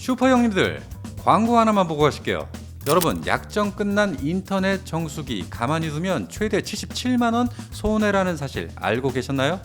슈퍼 형님들 광고 하나만 보고 가실게요. 여러분, 약정 끝난 인터넷 정수기 가만히 두면 최대 77만원 손해라는 사실 알고 계셨나요?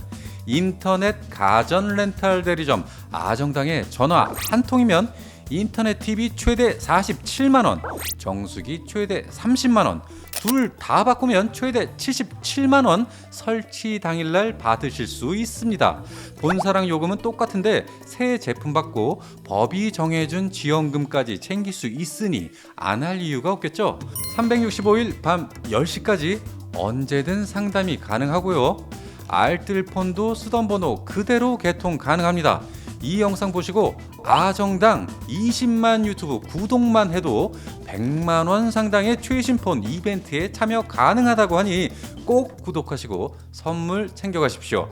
인터넷 가전 렌탈 대리점 아정당에 전화 한 통이면 인터넷 TV 최대 47만원, 정수기 최대 30만원, 둘 다 바꾸면 최대 77만원 설치 당일날 받으실 수 있습니다. 본사랑 요금은 똑같은데 새 제품 받고 법이 정해준 지원금까지 챙길 수 있으니 안 할 이유가 없겠죠. 365일 밤 10시까지 언제든 상담이 가능하고요. 알뜰폰도 쓰던 번호 그대로 개통 가능합니다. 이 영상 보시고 아정당 20만 유튜브 구독만 해도 100만원 상당의 최신 폰 이벤트에 참여 가능하다고 하니 꼭 구독하시고 선물 챙겨가십시오.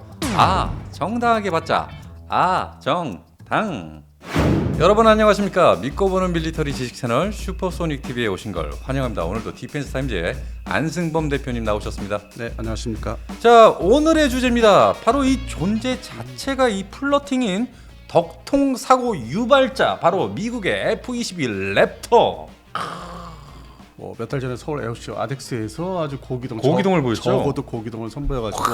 정당하게 받자. 아정당. 여러분 안녕하십니까? 믿고 보는 밀리터리 지식 채널 슈퍼소닉TV에 오신 걸 환영합니다. 오늘도 디펜스 타임즈의 안승범 대표님 나오셨습니다. 네, 안녕하십니까? 자, 오늘의 주제입니다. 바로 이 존재 자체가 이 플러팅인 덕통 사고 유발자, 바로 미국의 F-22 랩터. 몇 달 전에 서울 에어쇼 아덱스에서 아주 고기동을 보였죠. 저것도 고기동을 선보여가지고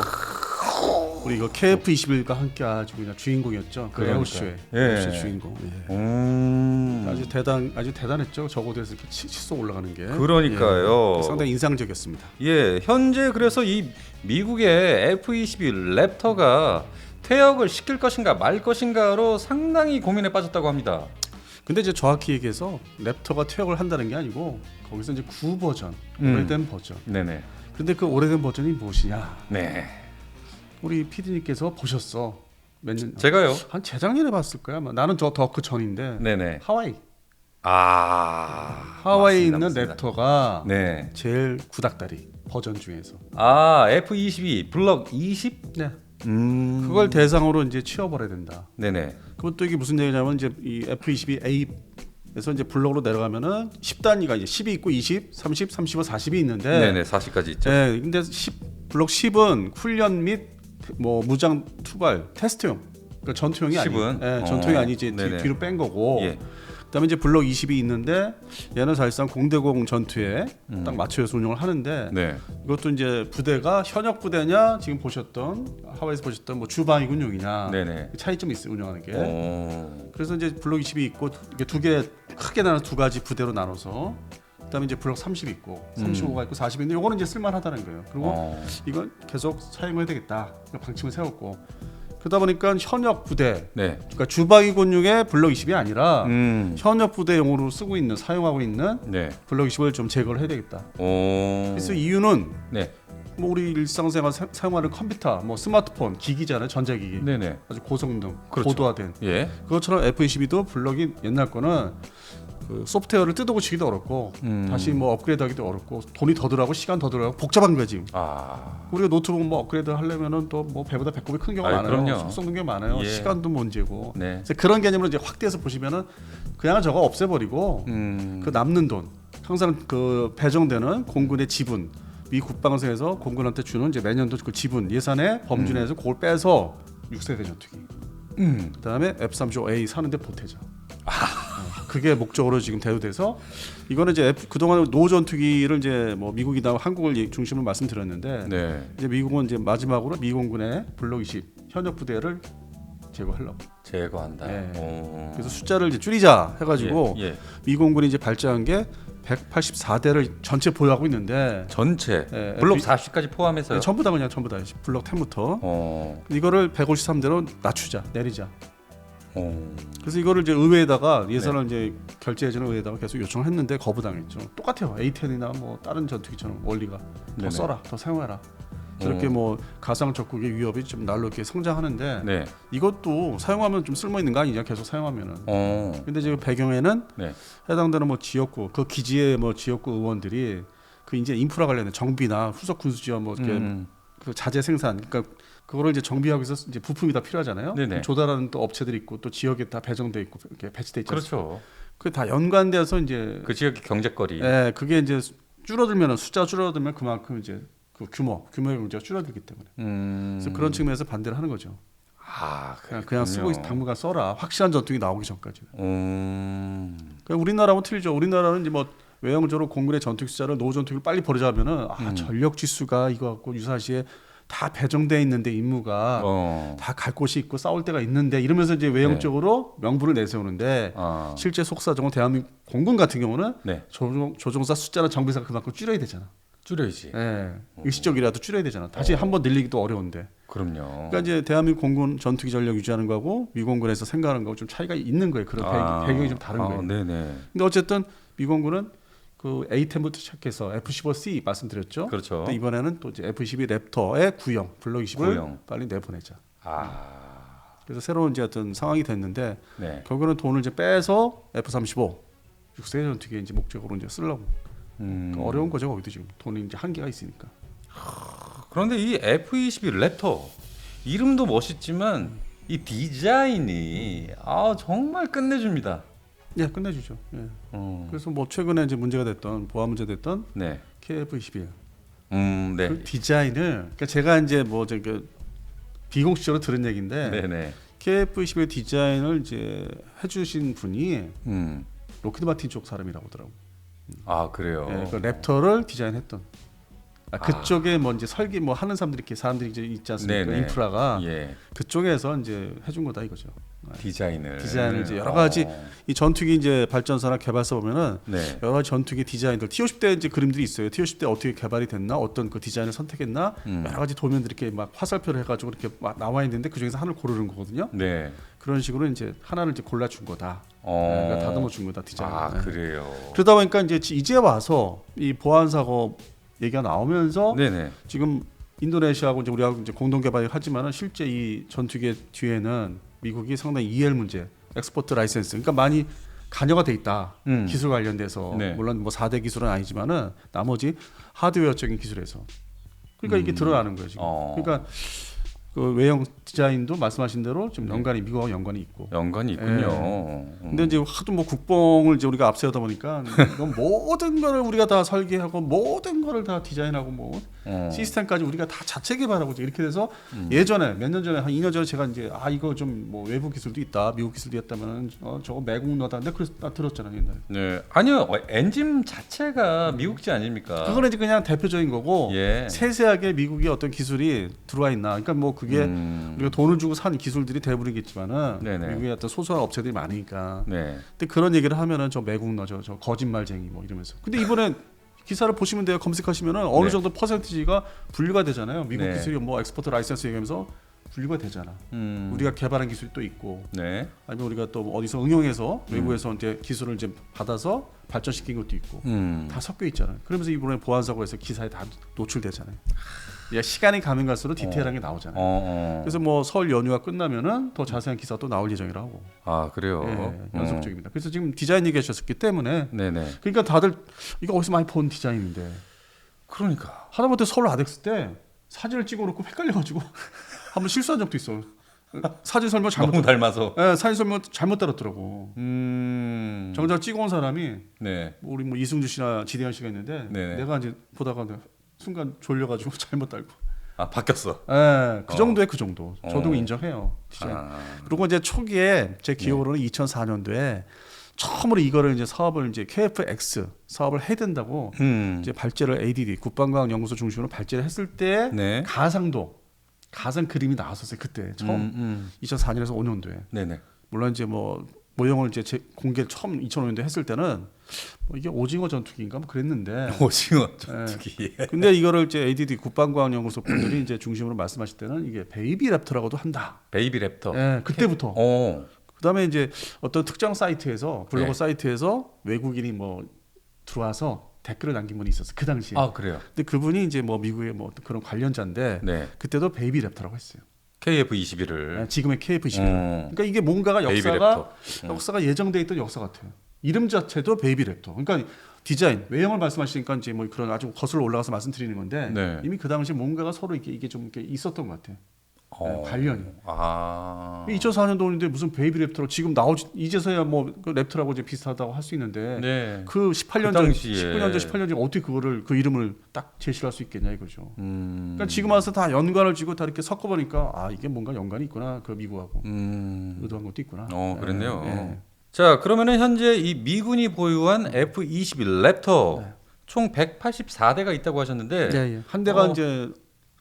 우리 이거 KF-21과 함께 아주 그냥 주인공이었죠. 그 에어쇼의 예. 주인공. 예. 아주 대단했죠. 저고도에서 이렇게 치솟 올라가는 게. 그러니까요. 예. 상당히 인상적이었습니다. 예, 현재 그래서 이 미국의 F-22 랩터가 퇴역을 시킬 것인가 말 것인가로 상당히 고민에 빠졌다고 합니다. 근데 이제 정확히 얘기해서 랩터가 퇴역을 한다는 게 아니고 거기서 이제 구 버전, 오래된 버전. 네네. 근데 그 오래된 버전이 무엇이냐? 네. 우리 PD님께서 보셨어. 몇 년? 제가요? 한 재작년에 봤을 거야. 나는 더 그 전인데. 네네. 하와이. 맞습니다, 하와이에 있는 맞습니다. 랩터가 네. 제일 구닥다리 버전 중에서. F-22 블럭 20? 네. 그걸 대상으로 이제 취업을 해야 된다. 네네. 그럼 또 이게 무슨 얘기냐면 이제 이 F-22A에서 이제 블럭으로 내려가면은 10단위가 이제 10이 있고 20, 30, 35, 40이 있는데. 네네. 40까지 있죠. 네. 근데 블럭 10은 훈련 및 뭐 무장 투발 테스트용. 그러니까 전투용이 아니에요. 10은? 네, 전투용이 아니지. 뒤로 뺀 거고. 예. 그다음에 이제 블럭 20이 있는데 얘는 사실상 공대공 전투에 딱 맞춰서 운영을 하는데 네. 이것도 이제 부대가 현역 부대냐 지금 보셨던 하와이에서 보셨던 뭐 주방위 군용이냐 네네. 차이점이 있어요 운영하는 게. 그래서 이제 블럭 20이 있고 이게 두 개 크게 나눠 두 가지 부대로 나눠서 그다음에 이제 블럭 30이 있고 35가 있고 40인데 요거는 이제 쓸만하다는 거예요. 그리고 이건 계속 사용해야 되겠다 방침을 세웠고. 그러다 보니까 현역 부대, 네. 그러니까 주방위 군용의 블럭 20이 아니라 현역 부대용으로 쓰고 있는 사용하고 있는 네. 블럭 20을 좀 제거를 해야 되겠다. 오. 그래서 이유는 네. 뭐 우리 일상생활 사용하는 컴퓨터, 뭐 스마트폰, 기기잖아요, 전자기기. 네네. 아주 고성능, 그렇죠. 고도화된. 예. 그것처럼 F-22도 블럭이 옛날 거는 그 소프트웨어를 뜯어고치기도 어렵고 다시 뭐 업그레이드하기도 어렵고 돈이 더 들어가고 시간 더 들어가고 복잡한 거지. 우리가 노트북 뭐 업그레이드 하려면은 또 뭐 배보다 배꼽이 큰 경우가 많아요. 그럼요. 속성는 게 많아요. 예. 시간도 문제고. 네. 그래서 그런 개념으로 이제 확대해서 보시면은 그냥 저거 없애버리고 그 남는 돈 항상 그 배정되는 공군의 지분 미 국방성에서 공군한테 주는 이제 매년도 그 지분 예산의 범주 내에서 그걸 빼서 6세대 전투기. 그다음에 F-35A 사는데 보태자. 그게 목적으로 지금 대두돼서 이거는 이제 그동안 노 전투기를 이제 뭐 미국이나 한국을 중심으로 말씀드렸는데 네. 이제 미국은 이제 마지막으로 미공군의 블록 20 현역 부대를 제거하려고. 제거한다. 네. 그래서 숫자를 이제 줄이자 해가지고 예. 미공군이 이제 발전한 게 184대를 전체 보유하고 있는데 전체 예, 블록 40까지 포함해서요. 전부 다 그냥 전부 다 블록 10부터 어. 이거를 153대로 낮추자 내리자. 어. 그래서 이거를 이제 의회에다가 예산을 이제 결제해주는 의회에다가 계속 요청을 했는데 거부당했죠. 똑같아요. A10이나 뭐 다른 전투기처럼 원리가 더 네네. 써라, 더 사용해라. 저렇게 뭐 가상 적국의 위협이 좀 날로 이렇게 성장하는데 네. 이것도 사용하면 좀 쓸모 있는 거 아니냐? 계속 사용하면은. 근데 지금 배경에는 네. 해당되는 뭐 지역구 그 기지의 뭐 지역구 의원들이 그 이제 인프라 관련된 정비나 후속 군수 지원 뭐 이렇게 그 자재 생산 그러니까 그거를 이제 정비하기 위해서 이제 부품이 다 필요하잖아요. 네네. 조달하는 또 업체들이 있고 또 지역에 다 배정돼 있고 이렇게 배치돼 있죠. 그렇죠. 그게 다 연관돼서 이제 그 지역의 경제거리. 예, 그게 이제 줄어들면 숫자 줄어들면 그만큼 이제 그 규모의 문제가 줄어들기 때문에. 그래서 그런 측면에서 반대를 하는 거죠. 아, 그냥 쓰고 당분간 써라. 확실한 전투기 나오기 전까지는. 그러니까 우리나라하고 틀리죠. 우리나라는 이제 뭐 외형적으로 공군의 전투기 숫자를 노후 전투기를 빨리 버리자면은 전력 지수가 이거 갖고 유사시에 다 배정돼 있는데 임무가 다 갈 곳이 있고 싸울 데가 있는데 이러면서 이제 외형적으로 명분을 내세우는데 실제 속사정은 대한민국 공군 같은 경우는 조종사 숫자나 정비사가 그만큼 줄여야 되잖아. 줄여야지. 일시적이라도 줄여야 되잖아. 다시 한번 늘리기도 어려운데. 그럼요. 그러니까 이제 대한민국 공군 전투기 전력 유지하는 거하고 미공군에서 생각하는 거하고 좀 차이가 있는 거예요. 그런 배경이 좀 다른 거예요. 네네. 근데 어쨌든 미공군은 그 A10부터 시작해서 F-15C 말씀드렸죠. 그렇죠. 근데 이번에는 또 이제 F-22 랩터의 구형 블록 20을 빨리 내보내자. 그래서 새로운 이제 어떤 상황이 됐는데 결국은 돈을 이제 빼서 F-35 6세 전투기에 이제 목적으로 이제 쓰려고. 그러니까 어려운 거죠. 거기도 지금 돈이 이제 한계가 있으니까. 그런데 이 F-22 랩터 이름도 멋있지만 이 디자인이 정말 끝내줍니다. 예, 끝내주죠. 예. 그래서 뭐 최근에 이제 문제가 됐던 보안 문제 됐던 KF-21. 그 디자인을 그러니까 제가 이제 뭐 저기 비공식적으로 들은 얘기인데 KF-21 디자인을 이제 해주신 분이 로키드 마틴 쪽 사람이라고 하더라고. 아 그래요. 예, 그 랩터를 디자인했던. 그쪽에 뭐 이제 설계 뭐 하는 사람들이 이렇게 사람들이 이제 있지 않습니까? 인프라가 그쪽에서 이제 해준 거다 이거죠. 디자인을 이제 여러 가지 이 전투기 이제 발전소나 개발사 보면은 여러 가지 전투기 디자인들 TO10 때 이제 그림들이 있어요. TO10 때 어떻게 개발이 됐나, 어떤 그 디자인을 선택했나, 여러 가지 도면들이 이렇게 막 화살표를 해가지고 이렇게 막 나와 있는데 그 중에서 하나를 고르는 거거든요. 그런 식으로 이제 하나를 이제 골라준 거다. 그러니까 다듬어 준 거다 디자인. 그래요. 그러다 보니까 이제 와서 이 보안 사고 얘기가 나오면서 지금 인도네시아하고 이제 우리하고 이제 공동 개발을 하지만은 실제 이 전투기의 뒤에는 미국이 상당히 EL 문제, 엑스포트 라이센스, 그러니까 많이 관여가 돼 있다. 기술 관련돼서 물론 뭐 4대 기술은 아니지만은 나머지 하드웨어적인 기술에서 그러니까 이게 드러나는 거예요 지금. 그러니까 그 외형 디자인도 말씀하신 대로 좀 연관이 미국하고 연관이 있고. 연관이 있군요. 근데 이제 하도 뭐 국뽕을 이제 우리가 앞세우다 보니까 모든 거를 우리가 다 설계하고 모든 거를 다 디자인하고 뭐 시스템까지 우리가 다 자체 개발하고 이렇게 돼서 예전에 몇 년 전에 한 2년 전에 제가 이제 이거 좀 뭐 외부 기술도 있다, 미국 기술도 있다면은 저거 매국 넣다는데 그래서 나 들었잖아요 옛날에. 아니요 엔진 자체가 미국지 아닙니까? 그거는 이제 그냥 대표적인 거고 세세하게 미국이 어떤 기술이 들어와 있나. 그러니까 뭐 그게 우리가 돈을 주고 산 기술들이 대부분이겠지만은 미국에 어떤 소소한 업체들이 많으니까. 근데 그런 얘기를 하면은 저 매국 넣죠, 저 거짓말쟁이 뭐 이러면서. 근데 이번에 기사를 보시면 돼요. 검색하시면은 어느 정도 퍼센티지가 분류가 되잖아요. 미국 기술이 뭐 엑스포트 라이센스 얘기하면서 분류가 되잖아. 우리가 개발한 기술이 또 있고, 아니면 우리가 또 어디서 응용해서 외부에서 이제 기술을 이제 받아서 발전시킨 것도 있고, 다 섞여 있잖아요. 그러면서 이번에 보안 사고에서 기사에 다 노출되잖아요. 시간이 가면 갈수록 디테일한 게 나오잖아요. 그래서 뭐 설 연휴가 끝나면은 더 자세한 기사가 또 나올 예정이라고. 그래요. 연속적입니다. 그래서 지금 디자인 얘기하셨기 때문에, 그러니까 다들 이거 어디서 많이 본 디자인인데, 그러니까 하다못해 서울 아덱스 때 사진을 찍어놓고 헷갈려가지고 한번 실수한 적도 있어. 사진 설명 잘못 너무 닮아서. 사진 설명 잘못 따랐더라고. 정작 찍어온 사람이 우리 뭐 이승주 씨나 지대현 씨가 있는데 내가 이제 보다가 순간 졸려가지고 잘못 달고. 바뀌었어. 그 정도에 그 정도. 저도 인정해요. 그리고 이제 초기에 제 기억으로는 2004년도에 처음으로 이거를 이제 사업을 이제 KFX 사업을 해야 된다고 이제 발제를 ADD 국방과학연구소 중심으로 발제를 했을 때 가상 그림이 나왔었어요. 그때 처음 2004년에서 5년도에. 물론 이제 뭐 모형을 이제 공개를 처음 2005년도에 했을 때는 뭐 이게 오징어 전투기인가 뭐 그랬는데. 오징어 전투기. 근데 이거를 이제 ADD 국방과학연구소 분들이 이제 중심으로 말씀하실 때는 이게 베이비 랩터라고도 한다. 베이비 랩터. 그때부터. 그다음에 이제 어떤 특정 사이트에서 블로그 사이트에서 외국인이 뭐 들어와서 댓글을 남긴 분이 있었어 그 당시에. 그래요. 근데 그분이 이제 뭐 미국의 뭐 그런 관련자인데 그때도 베이비 랩터라고 했어요. KF-21을. 지금의 KF-21. 그러니까 이게 뭔가가 역사가 예정돼 있던 역사 같아요. 이름 자체도 베이비 랩터. 그러니까 디자인, 외형을 말씀하시니까 이제 뭐 그런 아주 거슬러 올라가서 말씀드리는 건데 이미 그 당시 뭔가가 서로 이게 좀 이렇게 있었던 것 같아요. 관련이. 아. 2004년도인데 무슨 베이비 랩터로 지금 나오지 이제서야 뭐그 랩터라고 이제 비슷하다고 할 수 있는데 네. 그 18년 그 전, 당시에. 19년 전, 18년 전 어떻게 그거를 그 이름을 딱 제시할 수 있겠냐 이거죠. 그러니까 지금 와서 다 연관을 지고 다 이렇게 섞어 보니까 아 이게 뭔가 연관이 있구나 그 미국하고 의도한 것도 있구나. 그랬네요. 예. 자, 그러면은 현재 이 미군이 보유한 F-22 랩터 총 184대가 있다고 하셨는데, 예. 한 대가 이제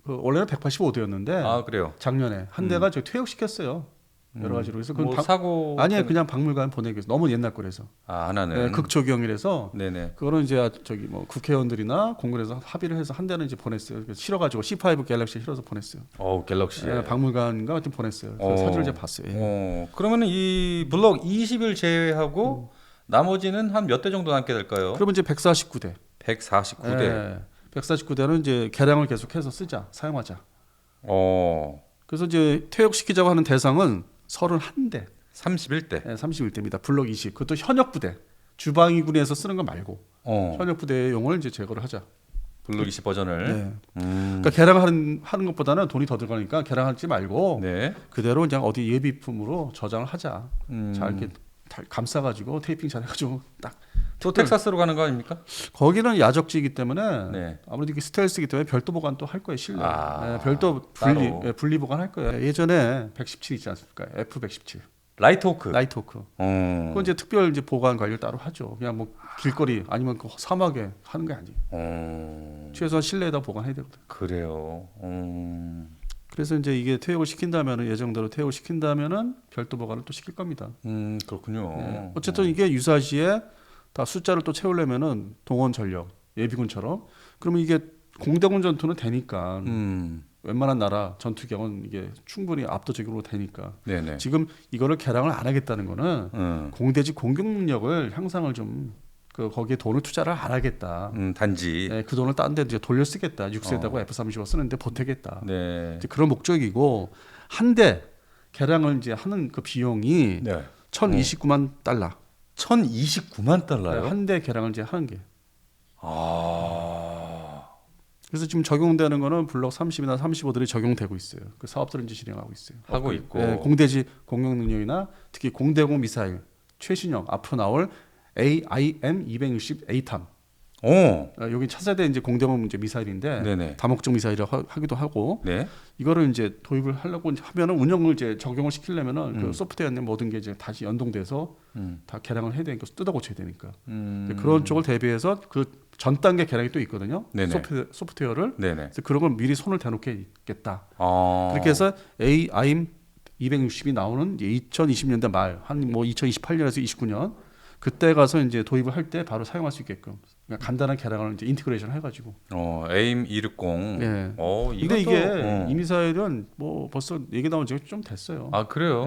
그 원래는 185대였는데 아 그래요. 작년에 한 대가 저 퇴역시켰어요. 여러 가지로. 그래서 그건 뭐 사고 아니에요. 그냥 박물관 보내기 위해서 너무 옛날 거라서. 하나는 네, 극초경이라서 네네. 그거는 이제 저기 뭐 국회의원들이나 공군에서 합의를 해서 한 대는 이제 보냈어요. 그래서 실어가지고 C5 갤럭시 실어서 보냈어요. 갤럭시. 네, 박물관과 같은 보냈어요. 그 사진을 이제 봤어요. 예. 그러면은 이 블록 20을 제외하고 나머지는 한 몇 대 정도 남게 될까요? 그러면 이제 149대. 149대. 네, 149대는 이제 개량을 계속해서 쓰자, 사용하자. 그래서 이제 퇴역시키자고 하는 대상은 31대. 31대. 네, 31대입니다. 블록 20. 그것도 현역 부대. 주방위군에서 쓰는 거 말고 현역 부대용을 이제 제거를 하자. 블록 20 버전을. 네. 그러니까 개량하는 것보다는 돈이 더 들어가니까 개량하지 말고 네. 그대로 그냥 어디 예비품으로 저장을 하자. 자 이렇게 감싸가지고 테이핑 잘해가지고 딱. 또 텍사스로 가는 거 아닙니까? 거기는 야적지이기 때문에 네. 아무래도 이게 스텔스이기 때문에 별도 보관 또 할 거예요 실내. 네, 별도 따로. 분리 보관할 거예요. 예전에 117 있지 않습니까? F117. 라이트호크. 라이트호크. 그건 이제 특별 이제 보관 관리를 따로 하죠. 그냥 뭐 길거리 아니면 그 사막에 하는 게 아니에요. 최소한 실내에다 보관해야 되거든. 그래요. 그래서 이제 이게 퇴역을 시킨다면은 예정대로 퇴역을 시킨다면은 별도 보관을 또 시킬 겁니다. 그렇군요. 네. 어쨌든 이게 유사시에 다 숫자를 또 채우려면은 동원 전력 예비군처럼 그러면 이게 공대군 전투는 되니까 웬만한 나라 전투경은 이게 충분히 압도적으로 되니까 네네. 지금 이거를 개량을 안 하겠다는 거는 공대지 공격 능력을 향상을 좀 거기에 돈을 투자를 안 하겠다. 단지. 네, 그 돈을 딴 데 이제 돌려 쓰겠다. 6세다고 F-35 쓰는데 보태겠다. 네. 이제 그런 목적이고 한 대 개량을 이제 하는 그 비용이 네. 1,029만 달러. 1,029만 달러요? 한 대 개량을 이제 하는 게. 아. 그래서 지금 적용되는 거는 블록 30이나 35들이 적용되고 있어요. 그 사업들은 이제 진행하고 있어요. 하고 있고. 네, 공대지 공격 능력이나 특히 공대공 미사일 최신형 앞으로 나올 AIM 260 A탐. 여기 차세대 이제 공대공 이제 미사일인데 네네. 다목적 미사일을 하기도 하고 네. 이거를 이제 도입을 하려고 하면은 운영을 이제 적용을 시키려면은 그 소프트웨어에 모든 게 이제 다시 연동돼서 다 개량을 해야 되니까 뜯어 고쳐야 되니까 그런 쪽을 대비해서 그 전 단계 개량이 또 있거든요. 네네. 소프트웨어를 네네. 그래서 그런 걸 미리 손을 대놓겠다. 아. 그렇게 해서 AIM 260이 나오는 2020년대 말 한 뭐 2028년에서 29년 그때 가서 이제 도입을 할 때 바로 사용할 수 있게끔 그냥 간단한 개량을 이제 인티그레이션 해가지고. AIM 260. 예. 이것도, 근데 이게 이 미사일은 뭐 벌써 얘기 나온 지가 좀 됐어요. 아 그래요?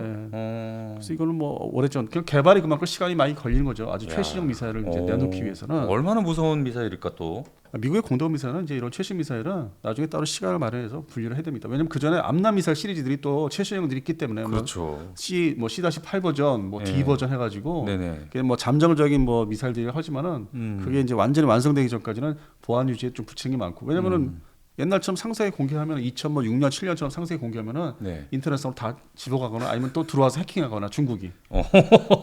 그래서 이거는 뭐 오래전 그 개발이 그만큼 시간이 많이 걸리는 거죠. 아주 최신형 미사일을 이제 내놓기 위해서는. 얼마나 무서운 미사일일까 또. 미국의 공대공 미사일은 이제 이런 최신 미사일은 나중에 따로 시간을 마련해서 분리를 해야 됩니다. 왜냐면 그 전에 암남 미사일 시리즈들이 또 최신형들이 있기 때문에 그렇죠. 뭐 C-8 버전, 뭐 D 버전 해가지고 네네. 그게 뭐 잠정적인 뭐 미사일들이 하지만은 그게 이제 완전히 완성되기 전까지는 보안 유지에 좀 부침이 많고 왜냐면은 옛날처럼 상세히 공개하면 2006년, 7년처럼 상세히 공개하면은 네. 인터넷으로 다 집어가거나 아니면 또 들어와서 해킹하거나 중국이.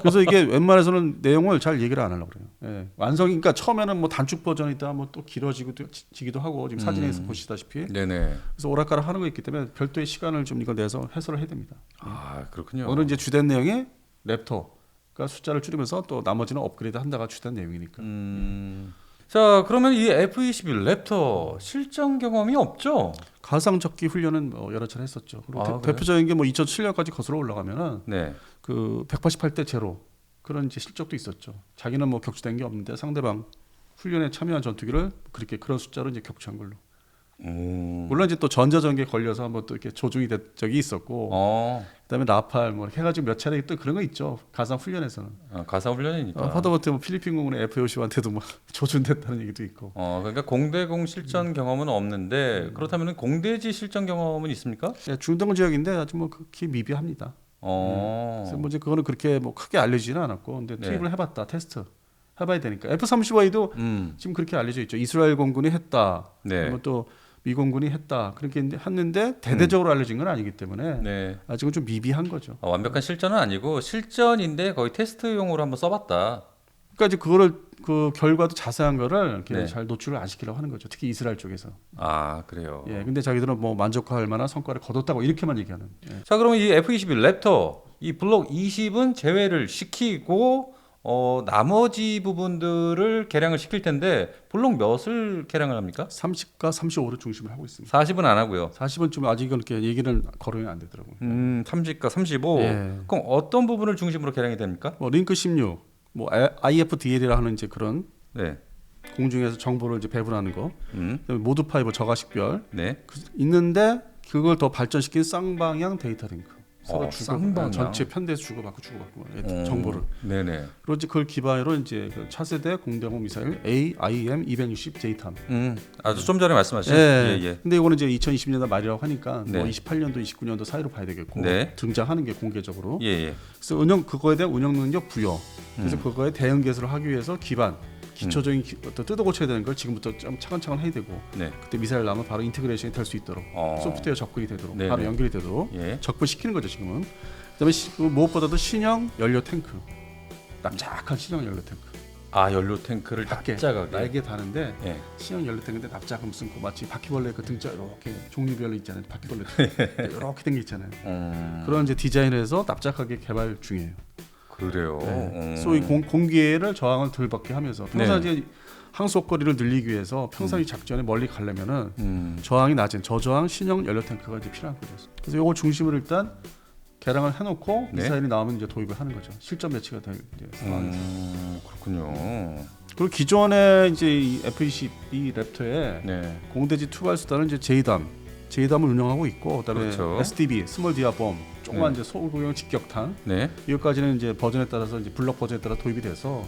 그래서 이게 웬만해서는 내용을 잘 얘기를 안 하려고 그래요. 예. 완성이 그러니까 처음에는 뭐 단축 버전이다, 뭐 또 길어지기도 하고 지금 사진에서 보시다시피. 네네. 그래서 오락가락 하는 거 있기 때문에 별도의 시간을 좀 이거 내서 해설을 해야 됩니다. 아 그렇군요. 오늘 이제 주된 내용이 랩터가 숫자를 줄이면서 또 나머지는 업그레이드 한다가 주된 내용이니까. 자 그러면 이 F-22 랩터 실전 경험이 없죠? 가상 적기 훈련은 뭐 여러 차례 했었죠. 그리고 그래요? 대표적인 게 뭐 2007년까지 거슬러 올라가면은 네. 그 188대 제로 그런 이제 실적도 있었죠. 자기는 뭐 격추된 게 없는데 상대방 훈련에 참여한 전투기를 그렇게 그런 숫자로 이제 격추한 걸로. 물론 이제 또 전자전기에 걸려서 한번 또 이렇게 조종이 된 적이 있었고, 그다음에 나팔 뭐 이렇게 해가지고 몇 차례 또 그런 거 있죠. 가상 훈련에서는. 가상 훈련이니까. 하다못해 뭐 필리핀 공군의 F-55한테도 뭐 조준됐다는 얘기도 있고. 그러니까 공대공 실전 경험은 없는데 그렇다면 공대지 실전 경험은 있습니까? 예, 중동 지역인데 아주 뭐 극히 미비합니다. 그래서 뭐 이제 그거는 그렇게 뭐 크게 알려지지는 않았고, 근데 투입을 해봤다, 테스트 해봐야 되니까. F-35A도 지금 그렇게 알려져 있죠. 이스라엘 공군이 했다. 네. 그리고 또 미공군이 했다. 그렇게 했는데 대대적으로 알려진 건 아니기 때문에 네. 아직은 좀 미비한 거죠. 완벽한 실전은 아니고 실전인데 거의 테스트용으로 한번 써봤다. 그러니까 이제 그거를 그 결과도 자세한 거를 이렇게 네. 잘 노출을 안 시키려고 하는 거죠. 특히 이스라엘 쪽에서. 아 그래요. 예, 근데 자기들은 뭐 만족할 만한 성과를 거뒀다고 이렇게만 얘기하는. 예. 자 그러면 이 F-21 랩터 이 블록 20은 제외를 시키고 나머지 부분들을 개량을 시킬 텐데 블록 몇을 개량을 합니까? 30과 35를 중심을 하고 있습니다. 40은 안 하고요. 40은 좀 아직은 이렇게 얘기는 거론이 안 되더라고요. 30과 35. 예. 그럼 어떤 부분을 중심으로 개량이 됩니까? 뭐 링크 16, 뭐 IFDL이라 하는 이제 그런 네. 공중에서 정보를 이제 배분하는 거, 음. 그다음에 모드 파이버 저가식별 네. 있는데 그걸 더 발전시킨 쌍방향 데이터 링크. 서로 쌍방향. 전체 편대에서 주고받고 정보를. 네네. 그리고 이제 그걸 기반으로 이제 그 차세대 공대공 미사일 AIM 260 JTAM. 아주 좀 전에 말씀하신. 예. 예. 근데 이거는 이제 2020년대 말이라고 하니까 네. 뭐 28년도, 29년도 사이로 봐야 되겠고 네. 등장하는 게 공개적으로. 예. 그래서 그거에 대한 운영 능력 부여. 그래서 그거에 대응 개선을 하기 위해서 기초적인 어떤 뜯어 고쳐야 되는 걸 지금부터 좀 차근차근 해야 되고 네. 그때 미사일 나오면 바로 인테그레이션이 될 수 있도록 소프트웨어 접근이 되도록 네네. 바로 연결이 되도록 예. 접근시키는 거죠 지금은. 그다음에 무엇보다도 신형 연료 탱크, 납작한 신형 연료 탱크. 아 연료 탱크를 밖에 납작하게. 날개 다는데 예. 신형 연료 탱크인데 납작한 무슨 마치 바퀴벌레 그 등자 이렇게 종류별로 있잖아요. 바퀴벌레 이렇게 된 게 있잖아요. 그런 이제 디자인에서 납작하게 개발 중이에요. 그래요. 소위 공기를 저항을 덜 받게 하면서 평상 네. 이제 항속거리를 늘리기 위해서 평상시 작전에 멀리 가려면은 저항이 낮은 저저항 신형 연료 탱크가 이제 필요한 거죠. 그래서 이거 중심으로 일단 개량을 해놓고 네. 미사일이 나오면 이제 도입을 하는 거죠. 실전 배치가 될 상황에서. 그렇군요. 그리고 기존에 이제 이 F-22 랩터에 네. 공대지 투발수단은 이제 제이담을 운영하고 있고, 그다음에 그렇죠. SDB 스몰 디아범 조그만 이제 소구형 직격탄 네. 이것까지는 이제 버전에 따라서 이제 블럭 버전에 따라 도입이 돼서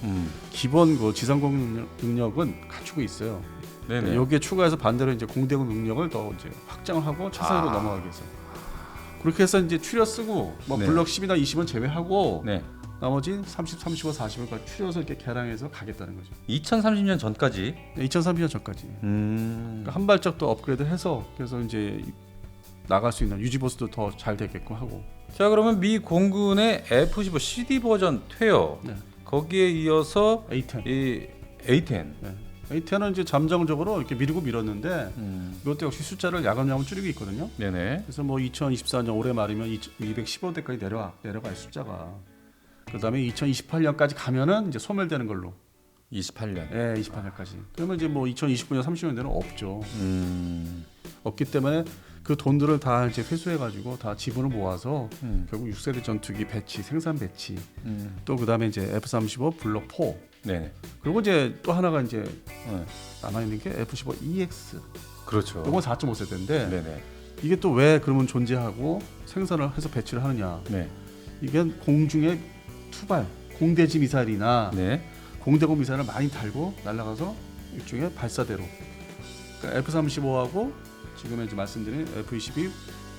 기본 그 지상공 능력은 갖추고 있어요. 네네. 여기에 추가해서 반대로 이제 공대공 능력을 더 이제 확장을 하고 차세대로 넘어가기 위해서 그렇게 해서 이제 추려 쓰고 뭐 네. 블럭 10이나 20은 제외하고 네. 나머지 30, 35, 40을 추려서 이렇게 개량해서 가겠다는 거죠. 2030년 전까지. 2030년 전까지. 그러니까 한 발짝 더 업그레이드해서 그래서 이제 나갈 수 있는 유지 보수도 더 잘 되게끔 하고. 자 그러면 미 공군의 F-15 CD 버전 퇴어 네. 거기에 이어서 A10. 이 A10. 네. A10은 이제 잠정적으로 이렇게 밀고 밀었는데 이것도 역시 숫자를 야금야금 줄이고 있거든요. 네네. 그래서 뭐 2024년 올해 말이면 215대까지 내려가요 숫자가. 그다음에 2028년까지 가면은 이제 소멸되는 걸로. 28년. 예, 28년까지. 그러면 이제 뭐 2029년, 30년대는 없죠. 없기 때문에 그 돈들을 다 이제 회수해 가지고 다 지분을 모아서 결국 6세대 전투기 배치, 생산 배치. 또 그다음에 이제 F-35 블록 4. 네. 그리고 이제 또 하나가 이제 남아 있는 게 F-15 EX. 그렇죠. 이건 4.5세대인데 네네. 이게 또 왜 그러면 존재하고 생산을 해서 배치를 하느냐? 네. 이게 공중의 투발, 공대지 미사일이나 네. 공대공 미사일을 많이 달고 날아가서 일종의 발사대로. 그러니까 F-35하고 지금 이제 말씀드린 F-22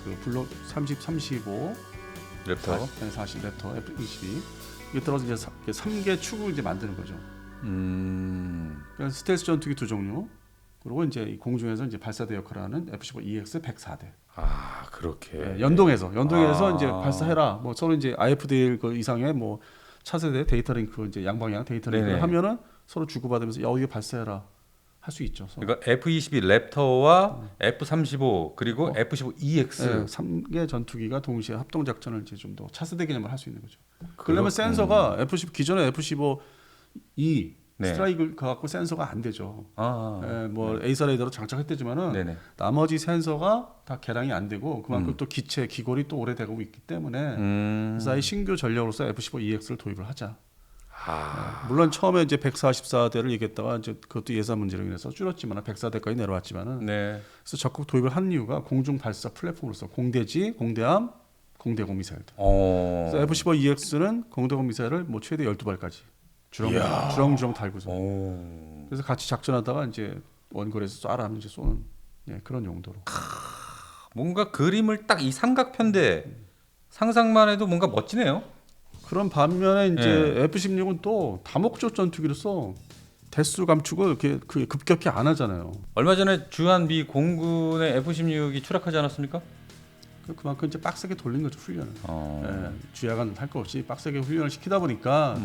그 블록 30, 35, 랩터. 40 랩터 F-22 이게 들어서 이제 3개 축을 이제 만드는 거죠. 그러니까 스텔스 전투기 두 종류. 그리고 이제 이 공중에서 이제 발사대 역할을 하는 F-15EX 104대. 아 그렇게. 네, 연동해서 이제 발사해라. 뭐 서로 이제 IFDL 그 이상의 뭐 차세대 데이터 링크 이제 양방향 데이터 링크를 네네. 하면은 서로 주고받으면서 야 이거 발사해라 할 수 있죠. 서로. 그러니까 F-22 랩터와 F-35 그리고 F-15EX. 네, 3개 전투기가 동시에 합동 작전을 이제 좀 더 차세대 개념을 할 수 있는 거죠. 그러면 센서가 F-15 기존의 F-15E 네. 스트라이크 갖고 센서가 안 되죠. 뭐 네. 에이사 레이더로 장착했대지만은 네네. 나머지 센서가 다 개량이 안 되고 그만큼 또 기체 기골이 또 오래되고 있기 때문에 그래서 이 신규 전력으로서 F-15EX를 도입을 하자. 물론 처음에 이제 144대를 얘기했다가 이제 그것도 예산 문제로 인해서 줄었지만 104대까지 내려왔지만은 네. 그래서 적극 도입을 한 이유가 공중 발사 플랫폼으로서 공대지, 공대함, 공대공 미사일들. 그래서 F-15EX는 공대공 미사일을 뭐 최대 12발까지 주렁주렁 달고서. 그래서 같이 작전하다가 이제 원거리에서 쏴라 이제 쏘는 그런 용도로. 뭔가 그림을 딱 이 삼각편대 상상만 해도 뭔가 멋지네요. 그런 반면에 이제 F-16은 또 다목적 전투기로서 대수 감축을 이렇게 급격히 안 하잖아요. 얼마 전에 주한 미 공군의 F-16이 추락하지 않았습니까? 그만큼 이제 빡세게 돌린 거죠 훈련을. 주야간 할 거 없이 빡세게 훈련을 시키다 보니까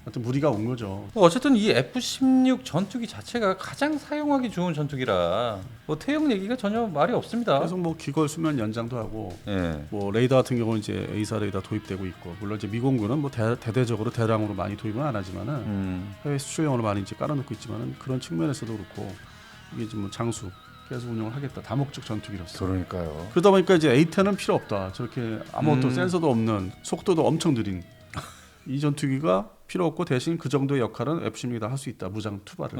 어떤 무리가 온 거죠. 어쨌든 이 F-16 전투기 자체가 가장 사용하기 좋은 전투기라 뭐 퇴역 얘기가 전혀 말이 없습니다. 계속 뭐 기걸 수면 연장도 하고 예. 뭐 레이더 같은 경우는 이제 A사 레이더 도입되고 있고 물론 이제 미공군은 뭐 대대적으로 대량으로 많이 도입은 안 하지만은 해외 수출용으로 많이 이제 깔아놓고 있지만은 그런 측면에서도 그렇고 이게 지금 뭐 장수 계속 운영을 하겠다 다목적 전투기로서. 그러니까요. 그러다 보니까 이제 A10은 필요 없다. 저렇게 아무것도 센서도 없는 속도도 엄청 느린 이 전투기가 필요 없고 대신 그 정도의 역할은 F-16이 다 할 수 있다. 무장 투발을.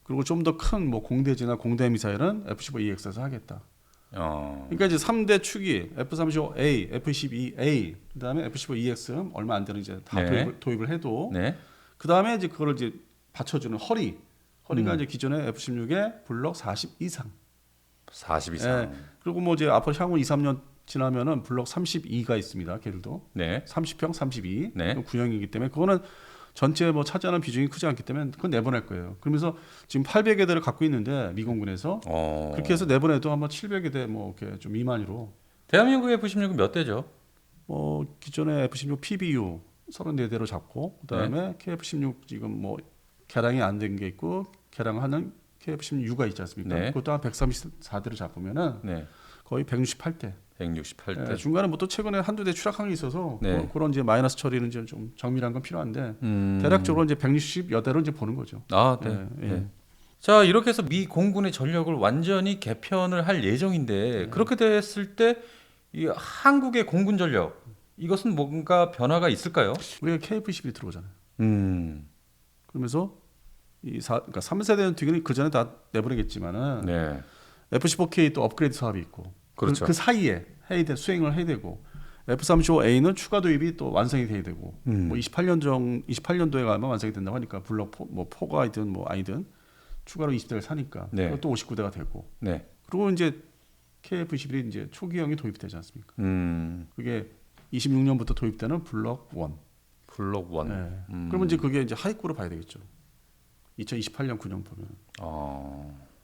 그리고 좀 더 큰 뭐 공대지나 공대 미사일은 F-15EX에서 하겠다. 그러니까 이제 3대 축이 F-35A, F-22A, 그다음에 F-15EX 얼마 안 되는 이제 다 네. 도입을 해도 네. 그다음에 이제 그거를 이제 받쳐주는 허리가 이제 기존의 F-16의 블록 40 이상. 40 이상. 그리고 뭐 이제 앞으로 향후 2, 3년 지나면은 블록 32가 있습니다. 걔들도 네. 30평, 32 네. 구형이기 때문에 그거는 전체 뭐 차지하는 비중이 크지 않기 때문에 그건 내보낼 거예요. 그러면서 지금 800여 대를 갖고 있는데 미공군에서 그렇게 해서 내보내도 한번 700여 대 뭐 이렇게 좀 미만으로. 대한민국 F-16은 몇 대죠? 기존의 F-16 PBU 34대로 잡고 그다음에 KF-16 지금 뭐 개량이 안 된 게 있고 개량하는 KF-16U가 있지 않습니까? 네. 그것도 한 134대를 잡으면은 네. 거의 168대. 168대. 중간에 뭐 또 최근에 한두 대 추락한 게 있어서 네. 그런 이제 마이너스 처리는 이제 좀 정밀한 건 필요한데 대략적으로 이제 160여 대로 이제 보는 거죠. 아, 네. 네. 자, 이렇게 해서 미 공군의 전력을 완전히 개편을 할 예정인데 그렇게 됐을 때 이 한국의 공군 전력 이것은 뭔가 변화가 있을까요? 우리가 KF-11이 들어오잖아요. 음. 그러면서 그러니까 3세대 전투기는 그 전에 다 내보내겠지만은 네. F-15K 또 업그레이드 사업이 있고 그렇죠. 그 사이에 수행을 해야 되고 F-35A는 추가 도입이 또 완성이 돼야 되고 뭐 28년도에 가면 완성이 된다고 하니까 블록 4가 아니든 뭐 아니든 추가로 20대를 사니까 네. 그것도 59대가 되고 네. 그리고 이제 KF-11이 이제 초기형이 도입이 되지 않습니까? 그게 26년부터 도입되는 블록 1. 블록 1. 네. 그러면 이제 그게 이제 하이쿠로 봐야 되겠죠. 2028년 9년 보면.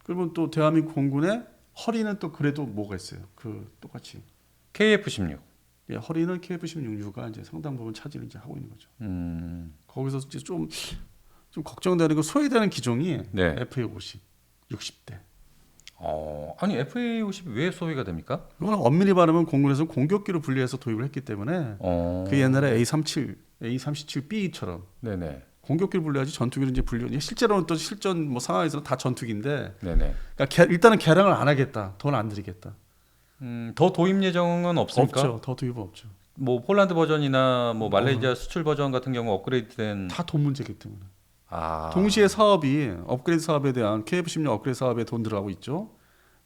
그러면 또 대한민국 공군의 허리는 또 그래도 뭐가 있어요? 그 똑같이 KF-16. 예, 허리는 KF-16U가 이제 상당 부분 차지를 이제 하고 있는 거죠. 거기서 이제 좀 걱정되는 거 소외되는 기종이 네. FA50 60대. 아니 FA50이 왜 소비가 됩니까? 이거는 엄밀히 말하면 공군에서 공격기로 분리해서 도입을 했기 때문에 그 옛날에 A37B처럼 네네. 공격기를 분리하지 전투기를 이제 분리. 실제로는 또 실전 뭐 상황에서는 다 전투기인데. 네네. 그러니까 일단은 개량을 안 하겠다. 돈 안 들이겠다. 더 도입 예정은 없습니까? 없죠. 더 도입은 없죠. 뭐 폴란드 버전이나 뭐 말레이시아 수출 버전 같은 경우 업그레이드된 다 돈 문제이기 때문에. 아. 동시에 사업이 업그레이드 사업에 대한 KF-16 업그레이드 사업에 돈 들어가고 있죠.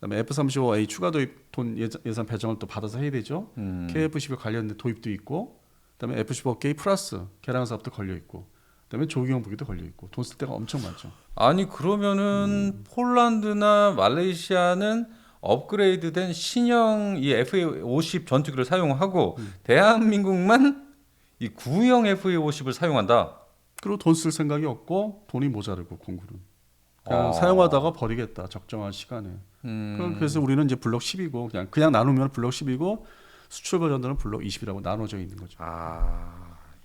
그다음에 F-35A 추가 도입 돈 예산 배정을 또 받아서 해야 되죠. KF-11 관련된 도입도 있고, 그다음에 F-15K 플러스 개량 사업도 걸려 있고, 그다음에 조기용 무기도 걸려 있고 돈 쓸 데가 엄청 많죠. 아니 그러면은 폴란드나 말레이시아는 업그레이드된 신형 이 FA50 전투기를 사용하고 대한민국만 이 구형 FA50을 사용한다. 그리고 돈 쓸 생각이 없고 돈이 모자르고 공군은 그냥 사용하다가 버리겠다 적정한 시간에. 그래서 우리는 이제 블록 10이고 그냥 나누면 블록 10이고 수출 버전들은 블록 20이라고 나눠져 있는 거죠.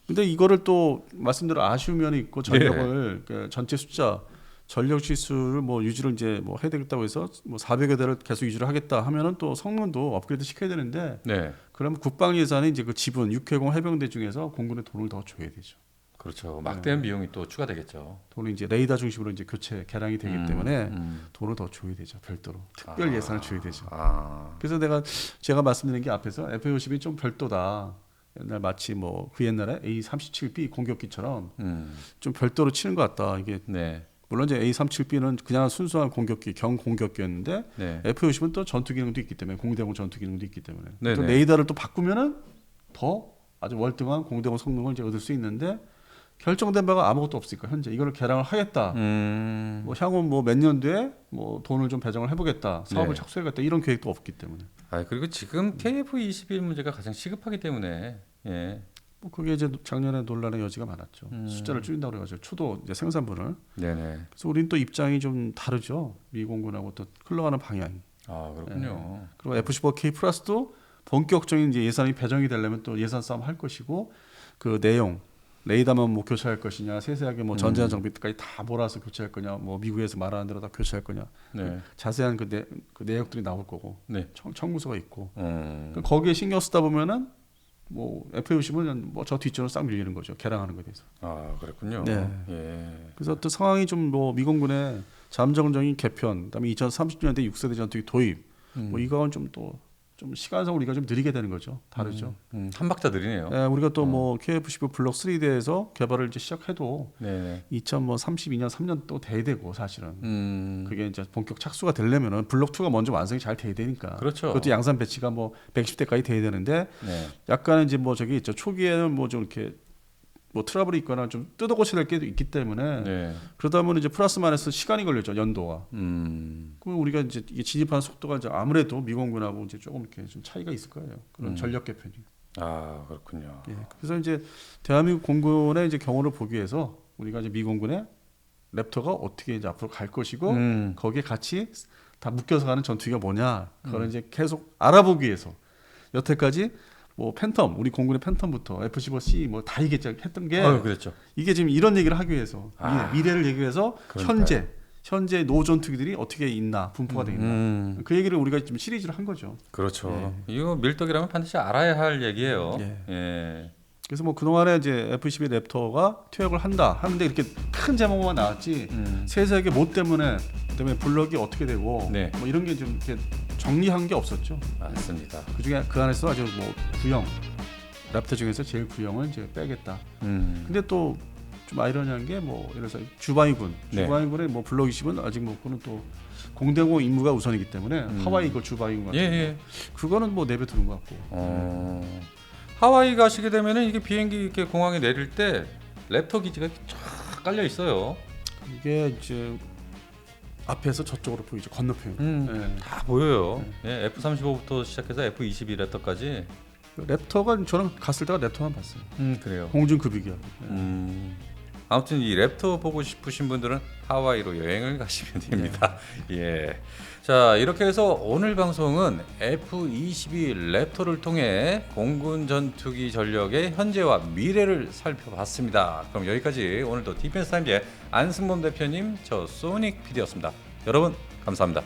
근데 이거를 또 말씀대로 아쉬운 면이 있고 전력을 그러니까 전체 숫자 전력 지수를 뭐 유지를 이제 뭐 해야 되겠다고 해서 뭐 400여 대를 계속 유지를 하겠다 하면은 또 성능도 업그레이드 시켜야 되는데 네. 그러면 국방 예산이 이제 그 지분 6회공 해병대 중에서 공군에 돈을 더 줘야 되죠. 그렇죠. 막대한 비용이 또 추가되겠죠. 돈을 이제 레이더 중심으로 이제 교체 개량이 되기 때문에 돈을 더 줘야 되죠. 별도로 특별 예산을 줘야 되죠. 그래서 제가 말씀드린 게 앞에서 F-50이 좀 별도다. 옛날 마치 뭐 그 옛날에 A37B 공격기처럼 좀 별도로 치는 것 같다. 이게 네. 물론 이제 A37B는 그냥 순수한 공격기 경공격기였는데 네. F-50은 또 전투 기능도 있기 때문에 공대공 전투 기능도 있기 때문에 네네. 또 레이더를 또 바꾸면은 더 아주 월등한 공대공 성능을 이제 얻을 수 있는데 결정된 바가 아무것도 없으니까 현재 이거를 개량을 하겠다. 뭐 향후 뭐 몇 년도에 뭐 돈을 좀 배정을 해보겠다. 사업을 네. 착수하겠다. 이런 계획도 없기 때문에. 그리고 지금 KF-21 문제가 가장 시급하기 때문에 예. 뭐 그게 이제 작년에 논란의 여지가 많았죠. 숫자를 줄인다고 그래가지고 초도 이제 생산분을. 네네. 그래서 우리는 또 입장이 좀 다르죠. 미 공군하고 또 흘러가는 방향이. 아 그렇군요. 그리고 F-15K 플러스도 본격적인 이제 예산이 배정이 되려면 또 예산 싸움 할 것이고 그 내용 레이더만 뭐 교체할 것이냐 세세하게 뭐 전자전 장비까지 다 몰아서 교체할 거냐 뭐 미국에서 말하는 대로 다 교체할 거냐 네. 자세한 그 내역들이 나올 거고 네. 청구서가 있고 거기에 신경 쓰다 보면은 뭐 F-15는 뭐 저 뒷전으로 싹 밀리는 거죠. 개량하는 거에 대해서. 아 그랬군요. 네. 예. 그래서 또 상황이 좀 뭐 미공군의 잠정적인 개편, 그다음에 2030년대 6세대 전투기 도입, 뭐 이건 좀 또 좀 시간상 우리가 좀 느리게 되는 거죠. 다르죠. 한 박자 느리네요. 예, 우리가 또 뭐 KF-15 블록 3대에서 개발을 이제 시작해도 네. 2032년 3년 또 돼야 되고 사실은 그게 이제 본격 착수가 되려면은 블록 2가 먼저 완성이 잘 돼야 되니까. 그렇죠. 그것도 양산 배치가 뭐 110대까지 돼야 되는데 네. 약간은 이제 뭐 저기 있죠. 초기에는 뭐 좀 이렇게 뭐 트러블이 있거나 좀 뜯어 고쳐야 될 게 있기 때문에 네. 그러다 보면 이제 플러스 마이너스 시간이 걸렸죠. 연도가. 그럼 우리가 이제 이게 진입하는 속도가 이제 아무래도 미공군하고 이제 조금 이렇게 좀 차이가 있을 거예요. 그런 전력 개편이. 아 그렇군요. 예. 그래서 이제 대한민국 공군의 이제 경우를 보기 위해서 우리가 이제 미공군의 랩터가 어떻게 이제 앞으로 갈 것이고 거기에 같이 다 묶여서 가는 전투기가 뭐냐 그걸 이제 계속 알아보기 위해서 여태까지 뭐 팬텀 우리 공군의 팬텀부터 F-15C 뭐 다 얘기했던 게 그랬죠. 이게 지금 이런 얘기를 하기 위해서 미래를 얘기하기 위해서 현재 노전투기들이 어떻게 있나 분포가 되어 있나 그 얘기를 우리가 지금 시리즈를 한 거죠. 그렇죠. 이거 밀떡이라면 반드시 알아야 할 얘기예요. 예. 예. 그래서 뭐 그동안에 이제 F-12 랩터가 퇴역을 한다 하는데 이렇게 큰 제목만 나왔지 세세하게 뭐 때문에 블럭이 어떻게 되고 네. 뭐 이런 게 좀 이렇게 정리한 게 없었죠. 맞습니다. 그중에 그 안에서 아주 뭐 구형 랩터 중에서 제일 구형을 이제 빼겠다. 근데 또 좀 아이러니한 게 뭐 예를 들어서 주바이군의 뭐 블록 20은 아직 뭐 그거는 또 공대공 임무가 우선이기 때문에 하와이 그 주바이군 같은 예. 그거는 뭐 내버두는 것 같고. 하와이 가시게 되면은 이게 비행기 이렇게 공항에 내릴 때 랩터 기지가 이렇게 쫙 깔려 있어요. 이게 이제 앞에서 저쪽으로 보이죠. 건너편. 예. 다 보여요. 예, F-35부터 시작해서 F-22 랩터까지. 랩터가 저는 갔을 때가 랩터만 봤어요. 그래요. 공중 급이기야. 아무튼 이 랩터 보고 싶으신 분들은 하와이로 여행을 가시면 됩니다. 예. 자, 이렇게 해서 오늘 방송은 F-22 랩터를 통해 공군 전투기 전력의 현재와 미래를 살펴봤습니다. 그럼 여기까지 오늘도 디펜스 타임즈의 안승범 대표님, 저 소닉 PD였습니다. 여러분 감사합니다.